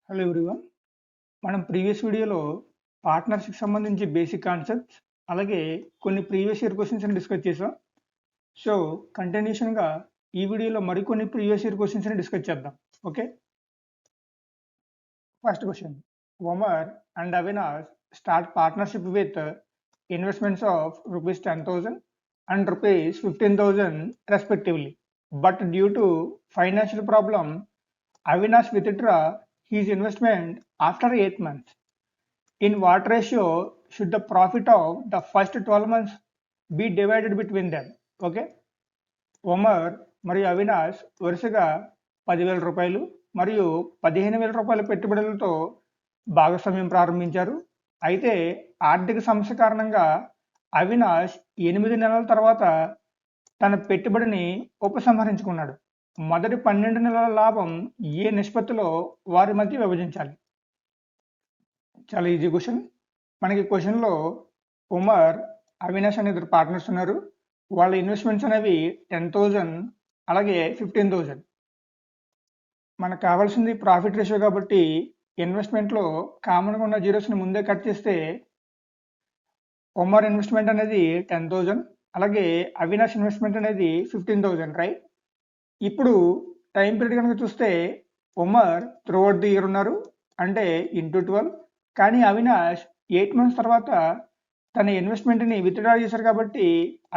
Hello everyone. మనం previous వీడియోలో partnership సంబంధించి బేసిక్ కాన్సెప్ట్స్ అలాగే కొన్ని ప్రీవియస్ ఇయర్ క్వశ్చన్స్ని డిస్కస్ చేసాం. సో కంటిన్యూషన్గా ఈ వీడియోలో మరికొన్ని ప్రీవియస్ ఇయర్ క్వశ్చన్స్ని డిస్కస్ చేద్దాం. Okay, first question. Omar and Avinash start partnership with investments of rupees 10,000 and rupees 15,000 respectively. But due to financial problem, Avinash withdraw his investment after 8 months. In what ratio should the profit of the first 12 months be divided between them? Okay, Omar మరియు అవినాష్ వరుసగా 10,000 రూపాయలు మరియు 15,000 రూపాయల పెట్టుబడులతో భాగస్వామ్యం ప్రారంభించారు. అయితే ఆర్థిక సమస్య కారణంగా అవినాష్ 8 నెలల తర్వాత తన పెట్టుబడిని ఉపసంహరించుకున్నాడు. మొదటి 12 నెలల లాభం ఏ నిష్పత్తిలో వారి మధ్య విభజించాలి? చాలా ఈజీ క్వశ్చన్. మనకి క్వశ్చన్లో ఉమర్, అవినాష్ అనే ఇద్దరు పార్ట్నర్స్ ఉన్నారు. వాళ్ళ ఇన్వెస్ట్మెంట్స్ అనేవి 10,000 అలాగే 15,000. మనకు కావాల్సింది ప్రాఫిట్ రేషియో కాబట్టి ఇన్వెస్ట్మెంట్లో కామన్గా ఉన్న జీరోస్ని ముందే కట్ చేస్తే ఉమర్ ఇన్వెస్ట్మెంట్ అనేది 10,000 అలాగే అవినాష్ ఇన్వెస్ట్మెంట్ అనేది 15,000, రైట్? ఇప్పుడు టైం పీరియడ్ కనుక చూస్తే ఉమర్ త్రూఅవుట్ ది ఇయర్ ఉన్నారు, అంటే ఇంటూ 12. కానీ అవినాష్ 8 మంత్స్ తర్వాత తన ఇన్వెస్ట్మెంట్ని విత్డ్రా చేశారు కాబట్టి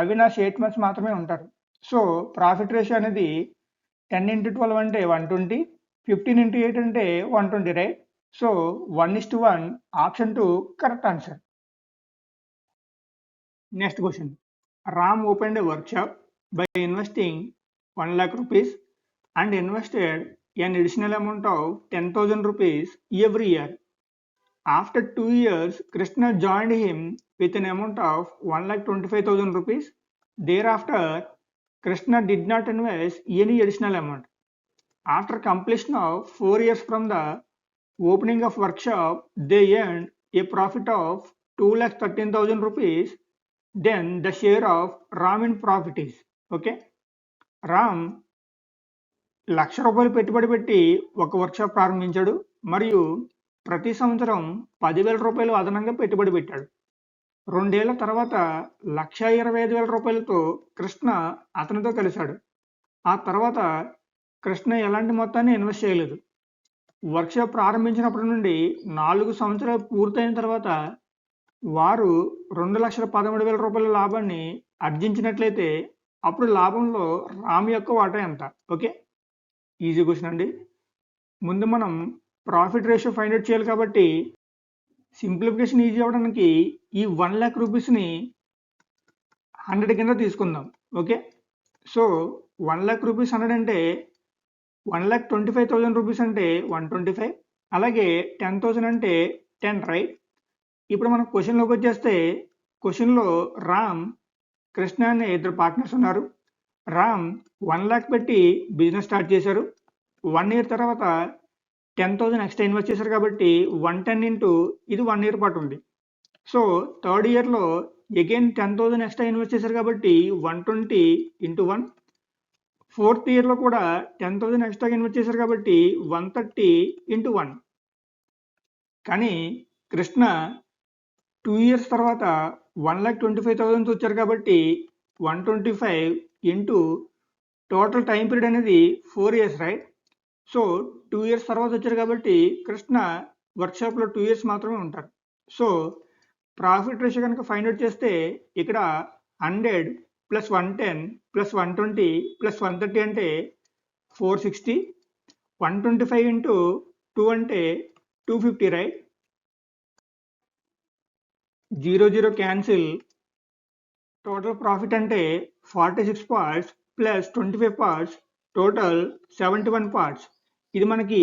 అవినాష్ 8 మంత్స్ మాత్రమే ఉంటారు. సో ప్రాఫిట్ రేషియో అనేది 10 into 12 అంటే 120, 15 into 8 అంటే 120, right? So 1:1, option 2 correct answer. Next question. Ram opened a workshop by investing 1 lakh rupees and invested an additional amount of 10,000 rupees every year. After 2 years, Krishna joined him with an amount of 1,25,000 rupees. Thereafter, Krishna did not invest any additional amount. After completion of 4 years from the opening of workshop, they earned a profit of 2,13,000 rupees. Then the share of Ram in profit is, okay? Ram 1,00,000 రూపాయలు పెట్టుబడి పెట్టి ఒక workshop ప్రారంభించాడు మరియు ప్రతి సంవత్సరం 10,000 రూపాయలు అదనంగా పెట్టుబడి పెట్టాడు. 2 ఏళ్ల తర్వాత 1,25,000 రూపాయలతో కృష్ణ అతనితో కలిశాడు. ఆ తర్వాత కృష్ణ ఎలాంటి మొత్తాన్ని ఇన్వెస్ట్ చేయలేదు. వర్క్షాప్ ప్రారంభించినప్పటి నుండి 4 సంవత్సరాలు పూర్తయిన తర్వాత వారు 2,13,000 రూపాయల లాభాన్ని ఆర్జించినట్లయితే అప్పుడు లాభంలో రామ్ యొక్క వాటా ఎంత? ఓకే, ఈజీ క్వశ్చన్ అండి. ముందు మనం ప్రాఫిట్ రేషియో ఫైండ్ అవుట్ చేయాలి కాబట్టి సింప్లిఫికేషన్ ఈజీ అవ్వడానికి ఈ 1 lakh రూపీస్ని 100 కింద తీసుకుందాం. ఓకే, సో 1 lakh రూపీస్ 100 అంటే 1,25,000 రూపీస్ అంటే 125, అలాగే 10,000 అంటే 10, రైట్? ఇప్పుడు మనం క్వశ్చన్లోకి వచ్చేస్తే క్వశ్చన్లో రామ్, కృష్ణ అనే ఇద్దరు పార్ట్నర్స్ ఉన్నారు. రామ్ 1 lakh పెట్టి బిజినెస్ స్టార్ట్ చేశారు. 1 year తర్వాత 10,000 ఎక్స్ట్రా ఇన్వెస్ట్ చేశారు కాబట్టి 110 ఇంటూ ఇది 1 year పాటు ఉంది. సో థర్డ్ ఇయర్లో అగైన్ 10,000 ఎక్స్ట్రా ఇన్వెస్ట్ చేశారు కాబట్టి 120 ఇంటూ 1. ఫోర్త్ ఇయర్లో కూడా 10,000 ఎక్స్ట్రా ఇన్వెస్ట్ చేశారు కాబట్టి 130 ఇంటూ 1. కానీ కృష్ణ 2 years తర్వాత 1,25,000 వచ్చారు కాబట్టి 125 ఇంటూ టోటల్ టైం పీరియడ్ అనేది 4 years, రైట్? సో 2 years తర్వాత వచ్చారు కాబట్టి కృష్ణ వర్క్షాప్లో 2 years మాత్రమే ఉంటారు. సో ప్రాఫిట్ రేషియో కనుక ఫైండ్ అవుట్ చేస్తే ఇక్కడ 100 + 110 + 120 + 130 అంటే 460, 125 ఇంటూ 2 అంటే 250, రైట్? 0 క్యాన్సిల్. టోటల్ ప్రాఫిట్ అంటే 46 parts plus 25 parts, total 71 parts. ఇది మనకి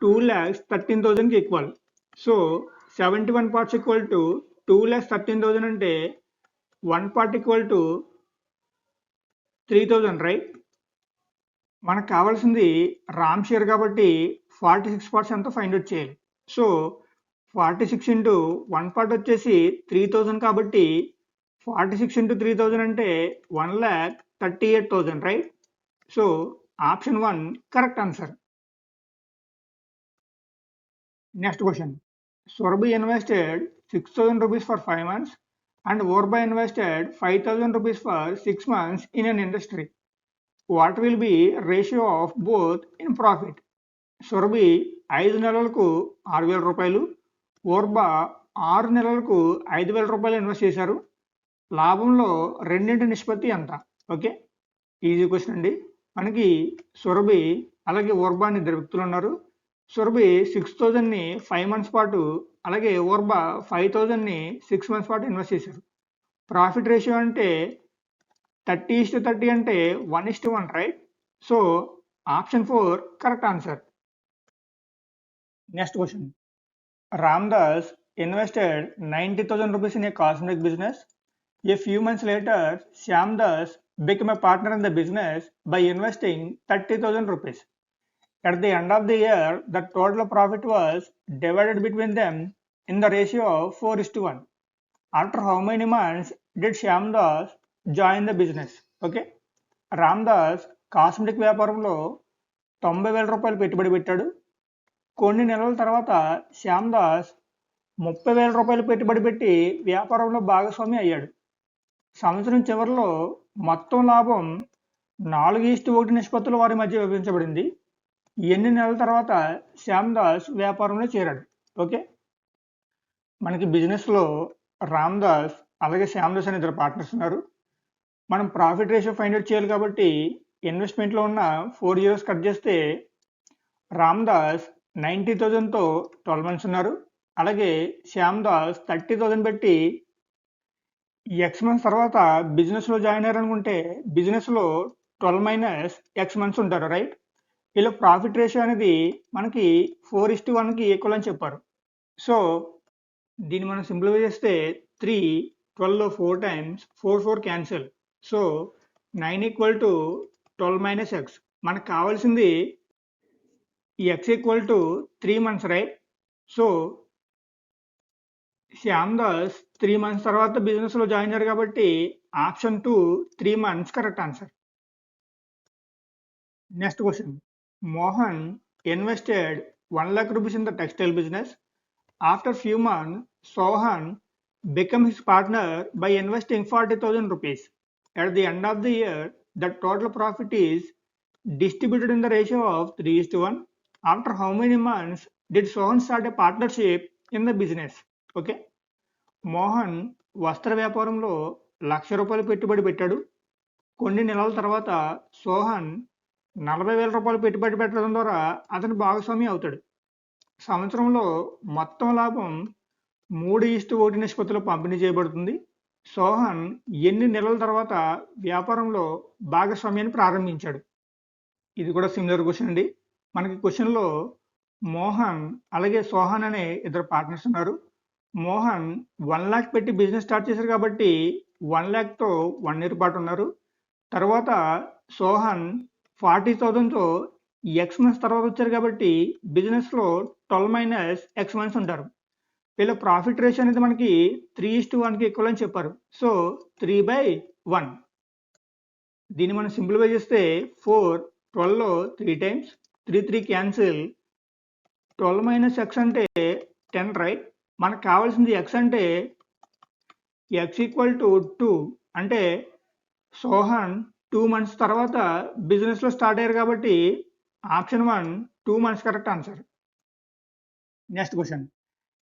2,13,000కి equal. So 71 parts equal to 2,13,000 అంటే 1 part ఈక్వల్ టు 3,000, రైట్? మనకు కావాల్సింది రామ్ షేర్ కాబట్టి 46 parts ఎంతో ఫైండ్ అవుట్ చేయాలి. సో 46 ఇంటూ 1 part వచ్చేసి 3,000 కాబట్టి 46 ఇంటూ 3,000 అంటే 1,38,000, right? So option 1 correct answer. Next question. Surabhi invested 6,000 rupees for 5 months and Vorba invested 5,000 rupees for 6 months in an industry. What will be ratio of both in profit? Surabhi 5 నెలలకు 6,000 రూపాయలు, ఓర్బా 6 నెలలకు 5,000 రూపాయలు invest చేశారు. లాభంలో రెండింటి నిష్పత్తి ఎంత? Okay, easy question అండి. మనకి సురభి అలాగే ఓర్బా అని ఇద్దరు వ్యక్తులు ఉన్నారు. సురభి 6,000ని 5 మంత్స్ పాటు, అలాగే ఓర్బా 5,000ని 6 మంత్స్ పాటు ఇన్వెస్ట్ చేశారు. ప్రాఫిట్ రేషియో అంటే 30:30 అంటే 1:1, right? So option 4 correct answer. Next question. Ramdas invested 90,000 rupees in a cosmetic business. A few months later, Shyamdas became a partner in the business by investing 30,000 rupees. At the end of the year, the total profit was divided between them in the ratio of 4:1. After how many months did Shyamdas join the business? Okay, Ramdas cosmetic వ్యాపారంలో 90,000 రూపాయలు పెట్టుబడి పెట్టాడు. కొన్ని నెలల తర్వాత శ్యామ్దాస్ 30,000 రూపాయలు పెట్టుబడి పెట్టి వ్యాపారంలో భాగస్వామి అయ్యాడు. సంవత్సరం చివరిలో మొత్తం లాభం 4:1 నిష్పత్తుల వారి మధ్య విభజించబడింది. ఎన్ని నెలల తర్వాత శ్యామ్దాస్ వ్యాపారంలో చేరాడు? ఓకే, మనకి బిజినెస్లో రామ్దాస్ అలాగే శ్యామ్దాస్ అనే ఇద్దరు పార్ట్నర్స్ ఉన్నారు. మనం ప్రాఫిట్ రేషియో ఫైండ్ అవుట్ చేయాలి కాబట్టి ఇన్వెస్ట్మెంట్లో ఉన్న 4 years కట్ చేస్తే రామ్దాస్ 90,000తో 12 months ఉన్నారు. అలాగే శ్యామ్దాస్ 30,000 పెట్టి X months తర్వాత బిజినెస్లో జాయిన్ అయ్యారనుకుంటే బిజినెస్లో 12 - X months ఉంటారు, రైట్? ఇలా ప్రాఫిట్ రేషియో అనేది మనకి 4:1కి ఈక్వల్ అని చెప్పారు. సో దీన్ని మనం సింప్లిఫై చేస్తే 3, 12లో 4 times 4 క్యాన్సిల్. So 9 = 12 - X. మనకు కావాల్సింది X = 3 months, right? So Shyamdas 3 months తర్వాత బిజినెస్లో జాయిన్ అయ్యారు కాబట్టి option 2 3 months correct answer. Next question. Mohan invested 1 lakh rupees in the textile business. After few months, Sohan became his partner by investing 40,000 rupees. At the end of the year, the total profit is distributed in the ratio of 3:1. After how many months did Sohan start a partnership in the business? Okay, Mohan వస్త్ర వ్యాపారంలో 1,00,000 రూపాయలు పెట్టుబడి పెట్టాడు. కొన్ని నెలల తర్వాత సోహన్ 40,000 రూపాయలు పెట్టుబడి పెట్టడం ద్వారా అతను భాగస్వామి అవుతాడు. సంవత్సరంలో మొత్తం లాభం 3:1 నిష్పత్తిలో పంపిణీ చేయబడుతుంది. సోహన్ ఎన్ని నెలల తర్వాత వ్యాపారంలో భాగస్వామ్యాన్ని ప్రారంభించాడు? ఇది కూడా సిమిలర్ క్వశ్చన్ అండి. మనకి క్వశ్చన్లో మోహన్ అలాగే సోహన్ అనే ఇద్దరు పార్ట్నర్స్ ఉన్నారు. మోహన్ 1 lakh పెట్టి బిజినెస్ స్టార్ట్ చేశారు కాబట్టి 1 lakh తో 1 year పాటు ఉన్నారు. తర్వాత సోహన్ 40,000తో X months తర్వాత వచ్చారు కాబట్టి బిజినెస్లో 12 - X months ఉంటారు. వీళ్ళ ప్రాఫిట్ రేషియో అనేది మనకి 3:1కి ఈక్వల్ అని చెప్పారు. సో 3/1. దీన్ని మనం సింప్లిఫై చేస్తే 4, 12లో 3 times 3 క్యాన్సిల్. 12 - X అంటే 10, రైట్? మనకు కావాల్సింది X అంటే X = 2. అంటే సోహన్ 2 months తర్వాత బిజినెస్లో స్టార్ట్ అయ్యారు కాబట్టి option 1 2 months correct answer. Next question.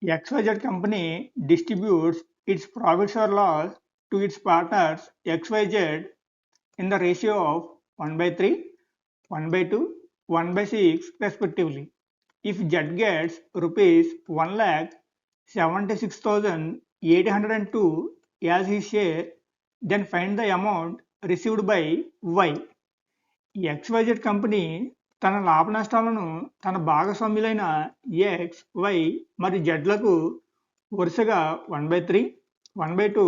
XYZ company distributes its profits or loss to its partners XYZ in the ratio of 1/3, 1/2, 1/6 respectively. If Z gets rupees 1,76,802 as his share, then find the amount received by Y. XYZ company తన లాభ నష్టాలను తన భాగస్వామ్యులైన X, Y మరియు జెడ్లకు వరుసగా 1/3, 1/2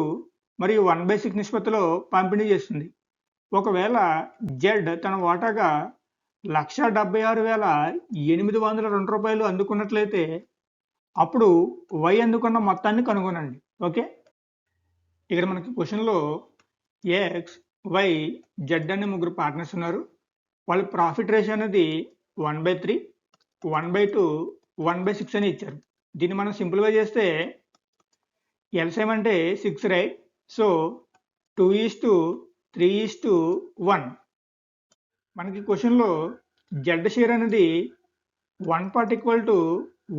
మరియు 1/6 నిష్పత్తిలో పంపిణీ చేస్తుంది. ఒకవేళ జెడ్ తన వాటాగా 176,802 రూపాయలు అందుకున్నట్లయితే అప్పుడు Y అందుకున్న మొత్తాన్ని కనుగొనండి. ఓకే, ఇక్కడ మనకి క్వశ్చన్లో X, Y, జెడ్ అనే ముగ్గురు పార్ట్నర్స్ ఉన్నారు. వాళ్ళ ప్రాఫిట్ రేషియో అనేది 1/3, 1/2 1/6 అని ఇచ్చారు. దీన్ని మనం సింప్లిఫై చేస్తే ఎల్సిఎం అంటే 6 రైట్. సో 2:3:1. మనకి క్వశ్చన్లో జెడ్ షేర్ అనేది 1 పార్ట్ ఈక్వల్ టు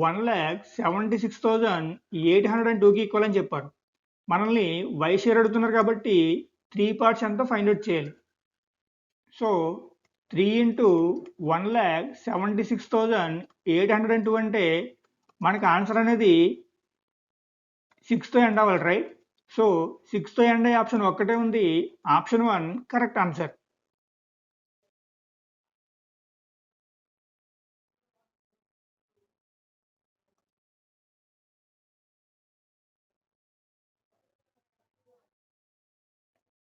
1,76,802కి ఈక్వల్ అని చెప్పారు. మనల్ని వై షేర్ అడుగుతున్నారు కాబట్టి 3 పార్ట్స్ ఎంతో ఫైండ్ అవుట్ చేయాలి. సో 3 ఇంటూ 1,76,802 అంటే మనకి ఆన్సర్ అనేది 6తో ఎండ్ అవ్వాలి రైట్. సో 6తో ఎండ్ అయ్యే ఆప్షన్ ఒక్కటే ఉంది. Option 1 correct answer.